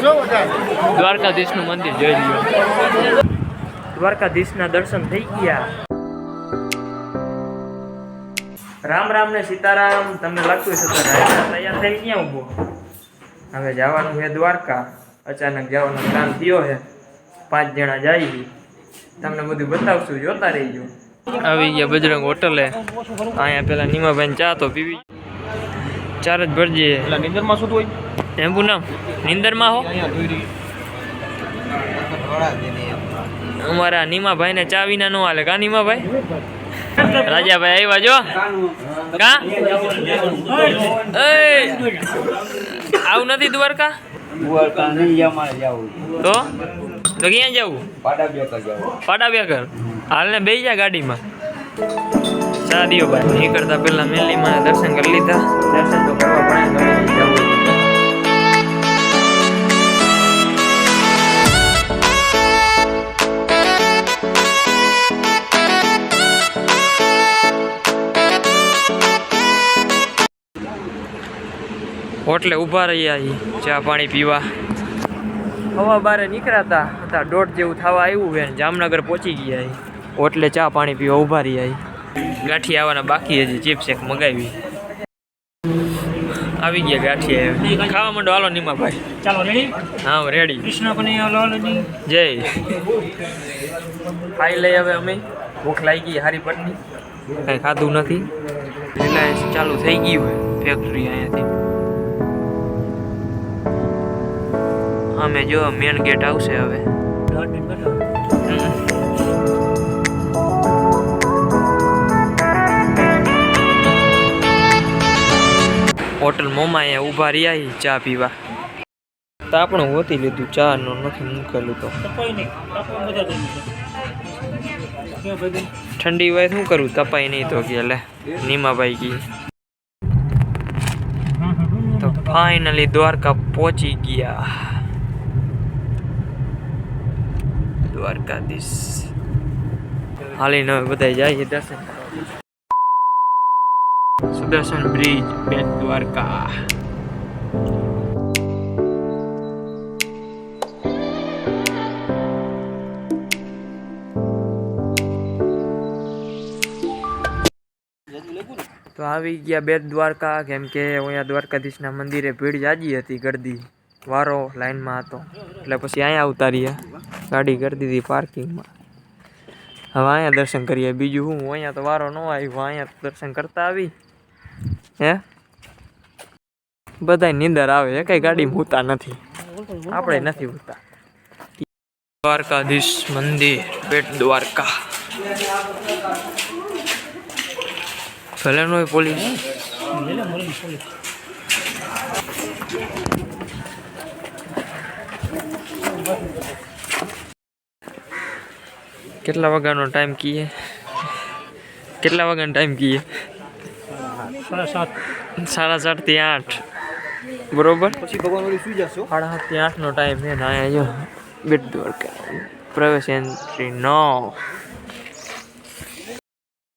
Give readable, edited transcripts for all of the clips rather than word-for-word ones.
દ્વારકાધીશનું મંદિર જોઈ લ્યો. દ્વારકાધીશના દર્શન થઈ ગયા. રામ રામ ને સીતારામ. તમને લાગતું હશે તો તૈયાર થઈ ક્યાં ઊભો? હવે જવાનું છે દ્વારકા. અચાનક જવાનો પ્લાન થયો છે. 5 જણા જાય. તમને બધું બતાવશું, જોતા રહીજો. આવી ગયા બજરંગ હોટલે. અહીંયા પેલા નીમાભાઈ ચા તો પીવી. 4 જ ભરજે. નીંદરમાં શું હોય એમ નામ નીંદરમાં હો. અમારા નીમાભાઈ ને ચા વિના નો હાલે. કા નીમાભાઈ? રાજાભાઈ આવ્યા જો. કા આવું નથી દ્વારકા? તો ક્યાં જવું? પાડા બેકર. હાલ ને બેસી જા ગાડીમાં. ચા દિયો ભાઈ. નીકળતા પેલા મેલી માં દર્શન કરી લીધા. દર્શન તો કરવા પડે. હોટલે ઊભા રહ્યા ચા પાણી પીવા. હવા બારે નીકળ્યા હતા 1:30 જેવું થવા આવ્યું છે. જામનગર પહોંચી ગયા. હોટલે ચા પાણી પીવા ઊભા રહ્યા. ગાંઠી આવવાના બાકી હજી. ચિપ્સ એક મગાવી. આવી ગયા ગાંઠી. ખાવા માંડો. હાલો નીમાભાઈ. ચાલો રેડી? હા રેડી. કૃષ્ણ કનૈયા લાલની જય. ખાઈ લઈ હવે અમે. ભૂખ લાગી ગઈ હારી પટની. કાંઈ ખાધું નથી. રિલાયન્સ ચાલુ થઈ ગયું હોય ફેક્ટરી અહીંયાથી. અમે જો મેન ગેટ આવશે હવે. હોટલ મોમાં અહીંયા ઊભા રહ્યા ચા પીવા. તાપણું ગોતી લીધું. ચા નો નથી મૂકેલું તો. ઠંડી હોય શું કરું? તપાઈ નહીં તો કે લે નીમાભાઈ કી. તો ફાઇનલી દ્વારકા પહોંચી ગયા. દ્વારકાધીશ હાલીને હવે બધા જાય દર્શન કરવા. સુદર્શન બ્રિજ, બેટ દ્વારકા. તો આવી ગયા બેટ દ્વારકા. કેમ કે અહીંયા દ્વારકાધીશના મંદિરે ભીડ જાજી હતી. ગરદી વારો લાઈનમાં હતો એટલે પછી અહીંયા ઉતાર્યા. ગાડી કરી દીધી પાર્કિંગમાં. હવે અહીંયા દર્શન કરીએ. બીજું હું અહીંયા તો વારો ન આવ્યો. અહીંયા દર્શન કરતા આવી. હે બધા નીંદર આવે. કઈ ગાડીમાં હોતા નથી. આપણે નથી હોતા. દ્વારકાધીશ મંદિર, બેટ દ્વારકા. ભલે નો પોલીસ. કેટલા વાગ્યાનો ટાઈમ કીએ? કેટલા વાગ્યાનો ટાઈમ કીએ? 7:30 થી 8. બરોબર. પછી ભગવાન ઓલી સુઈ જશો. 7:30 થી 8 નો ટાઈમ છે ને. અહીંયા જો બેટ દ્વારકા પ્રવેશ એન્ટ્રી નો.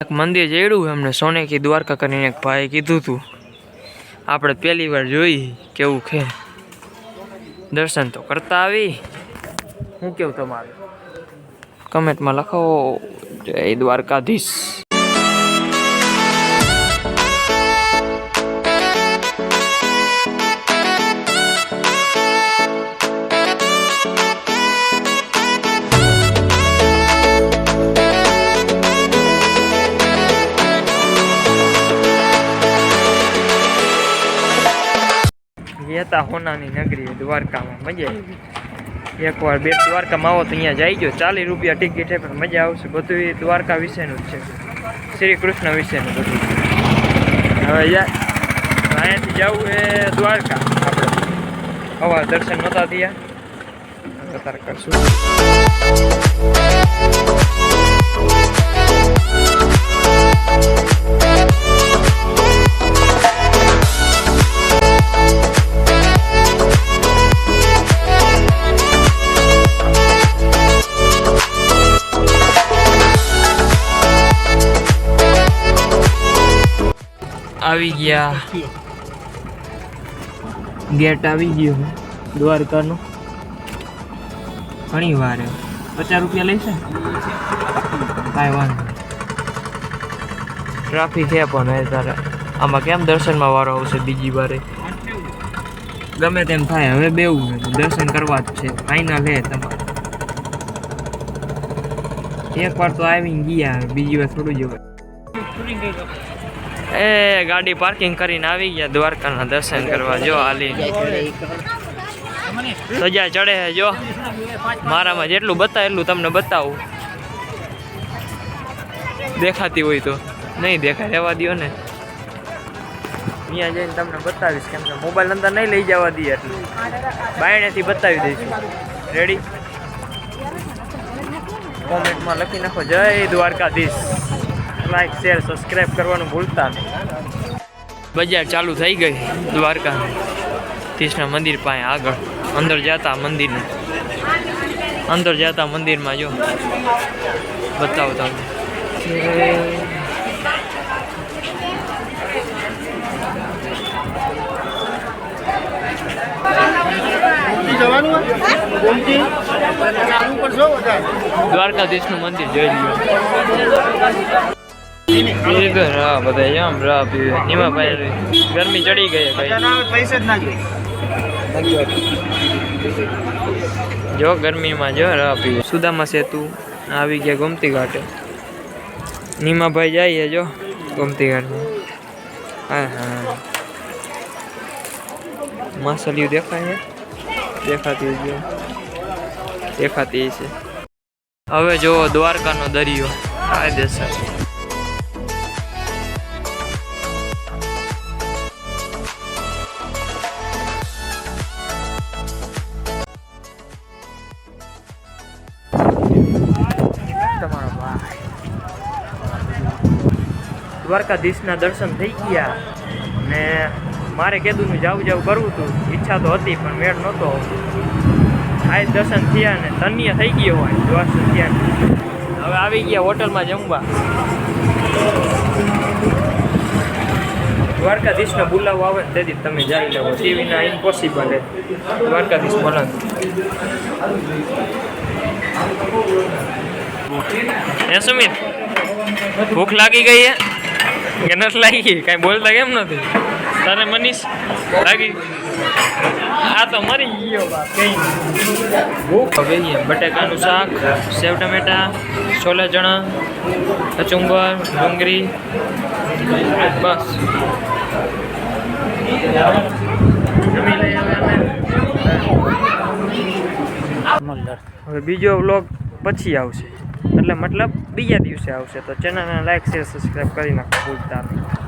એક મંદિર જેડું એમને સોનેકી દ્વારકા કરીને એક ભાઈ કીધું હતું. આપણે પહેલી વાર જોઈ કેવું છે. દર્શન તો કરતા આવી. શું કેવું તમારે? કમેન્ટમાં લખો. જય દ્વારકાધીશ. હતા હોનાની નગરી દ્વારકામાં. મજા આવી. એકવાર બેટ દ્વારકામાં આવો તો અહીંયા જઈજો. 40 રૂપિયા ટિકિટ છે પણ મજા આવશે. બધું દ્વારકા વિશેનું જ છે. શ્રી કૃષ્ણ વિશેનું બધું. હવે અહીંયાથી જવું એ દ્વારકા. આપણે હવા દર્શન નહોતા થયા. અત્યારે કરશું. આવી ગયા. ગેટ આવી ગયો દ્વારકાનું ઘણી વાર 50 રૂપિયા લઈશે કાંઈ વાંધો ટ્રાફિક છે પણ હવે તારે આમાં કેમ દર્શનમાં વારો આવશે બીજી વારે ગમે તેમ થાય હવે બેવું દર્શન કરવા જ છે ફાઇનલ હે તમારે એકવાર તો આવીને ગયા બીજી વાર થોડું જવાય એ ગાડી પાર્કિંગ કરીને આવી ગયા દ્વારકાના દર્શન કરવા જો હાલી સજા ચડે છે જો મારામાં જેટલું બતાવે એટલું તમને બતાવું દેખાતી હોય તો નહીં દેખાય રહેવા દો ને અહીંયા જઈને તમને બતાવીશ કેમ કે મોબાઈલ અંદર નહીં લઈ જવા દઈએ એટલું બાયણેથી બતાવી દઈશું રેડી કોમેન્ટમાં લખી નાખો જય દ્વારકાધીશ લાઈક શેર સબસ્ક્રાઈબ કરવાનું ભૂલતા નહીં બજાર ચાલુ થઈ ગઈ દ્વારકાધીશના મંદિર પાસે આગળ અંદર જતા મંદિરમાં જો બતાવો તમને દ્વારકાધીશનું મંદિર જોઈ લ્યો હા બધા જામ રા પીવે એમાં ભાઈ ગરમી ચડી ગઈ જો ગરમીમાં જો રા પીવે સુદામા સેતુ આવી ગયા ગોમતી ઘાટે નીમાભાઈ જઈએ જો ગોમતી ઘાટમાં હા માસલિયું દેખાય દેખાતી છે હવે જો દ્વારકાનો દરિયો કાયદેસર તમારો ભાઈ દ્વારકાધીશના દર્શન થઈ ગયા ને મારે કીધું જાવું કરવું હતું ઈચ્છા તો હતી પણ મેળ નહોતો આ દર્શન થયા ને ધન્ય થઈ ગયો હોય દર્શન થયા હવે આવી ગયા હોટલમાં જમવા દ્વારકાધીશનો બોલાવો આવે ને તેથી તમે જઈ લેવો ટીવીના ઇમ્પોસિબલ હે દ્વારકાધીશ બોલાવ હે સુમિત ભૂખ લાગી ગઈ હે કે નથી લાગી કાંઈ બોલતા કેમ નથી તારે મનીષ લાગી આ તો મરી ગયો બાપ કઈ ભૂખ હવે બટાકાનું શાક સેવ ટમેટા છોલા ચણા કચુંબર ડુંગળી બસ હવે બીજો વ્લોગ પછી આવશે એટલે મતલબ બીજા દિવસે આવશે તો ચેનલને લાઈક શેર સબસ્ક્રાઈબ કરી નાખો ભૂલતા નહીં